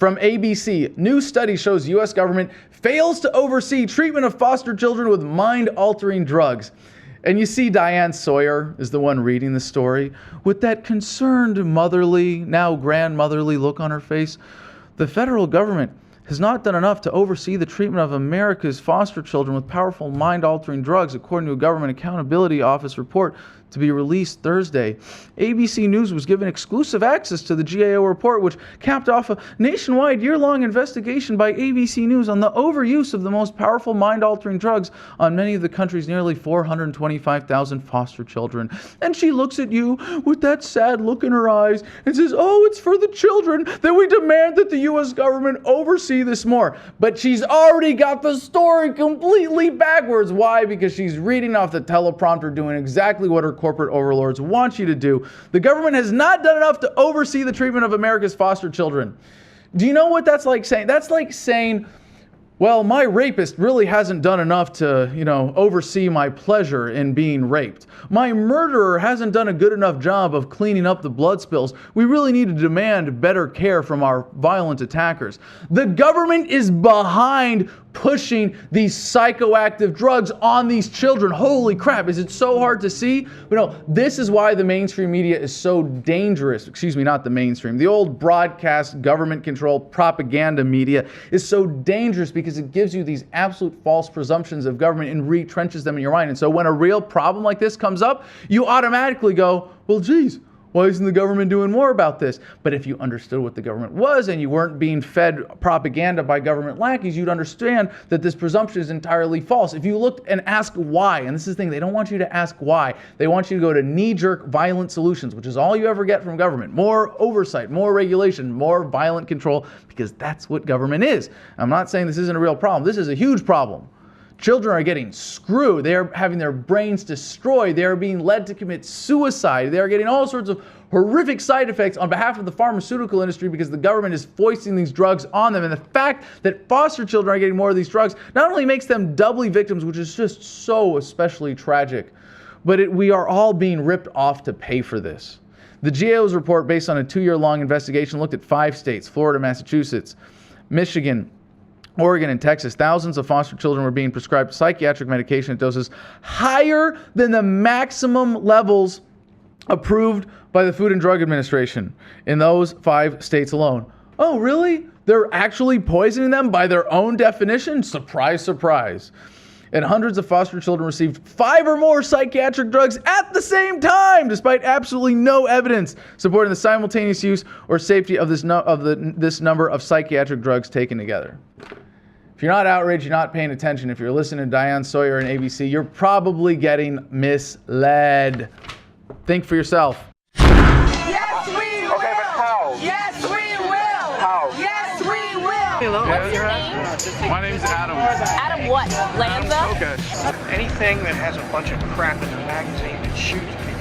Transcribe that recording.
From ABC, new study shows U.S. government fails to oversee treatment of foster children with mind-altering drugs. And you see Diane Sawyer is the one reading the story with that concerned motherly, now grandmotherly look on her face. The federal government has not done enough to oversee the treatment of America's foster children with powerful mind-altering drugs, according to a Government Accountability Office report to be released Thursday. ABC News was given exclusive access to the GAO report, which capped off a nationwide year-long investigation by ABC News on the overuse of the most powerful mind-altering drugs on many of the country's nearly 425,000 foster children. And she looks at you with that sad look in her eyes and says, "Oh, it's for the children that we demand that the U.S. government oversee this more." But she's already got the story completely backwards. Why? Because she's reading off the teleprompter, doing exactly what her corporate overlords want you to do. The government has not done enough to oversee the treatment of America's foster children. Do you know what that's like saying? That's like saying, well, my rapist really hasn't done enough to, oversee my pleasure in being raped. My murderer hasn't done a good enough job of cleaning up the blood spills. We really need to demand better care from our violent attackers. The government is behind pushing these psychoactive drugs on these children. Holy crap, is it so hard to see? But no, this is why the mainstream media is so dangerous. Excuse me, not the mainstream. The old broadcast, government-controlled propaganda media is so dangerous because it gives you these absolute false presumptions of government and retrenches them in your mind. And so when a real problem like this comes up, you automatically go, well, geez, why isn't the government doing more about this? But if you understood what the government was and you weren't being fed propaganda by government lackeys, you'd understand that this presumption is entirely false. If you looked and asked why, and this is the thing, they don't want you to ask why. They want you to go to knee-jerk violent solutions, which is all you ever get from government. More oversight, more regulation, more violent control, because that's what government is. I'm not saying this isn't a real problem. This is a huge problem. Children are getting screwed. They are having their brains destroyed. They are being led to commit suicide. They are getting all sorts of horrific side effects on behalf of the pharmaceutical industry because the government is foisting these drugs on them. And the fact that foster children are getting more of these drugs not only makes them doubly victims, which is just so especially tragic, but we are all being ripped off to pay for this. The GAO's report, based on a 2-year-long investigation, looked at 5 states, Florida, Massachusetts, Michigan, Oregon, and Texas. Thousands of foster children were being prescribed psychiatric medication at doses higher than the maximum levels approved by the Food and Drug Administration in those 5 states alone. Oh, really? They're actually poisoning them by their own definition? Surprise, surprise. And hundreds of foster children received 5 or more psychiatric drugs at the same time, despite absolutely no evidence supporting the simultaneous use or safety of this number of psychiatric drugs taken together. If you're not outraged, you're not paying attention. If you're listening to Diane Sawyer and ABC, you're probably getting misled. Think for yourself. Yes, we will. Okay, but how? Yes, we will. How? Yes, we will. What's your name? My name's Adam. Adam what? Lanza? Okay. Anything that has a bunch of crap in the magazine that shoots people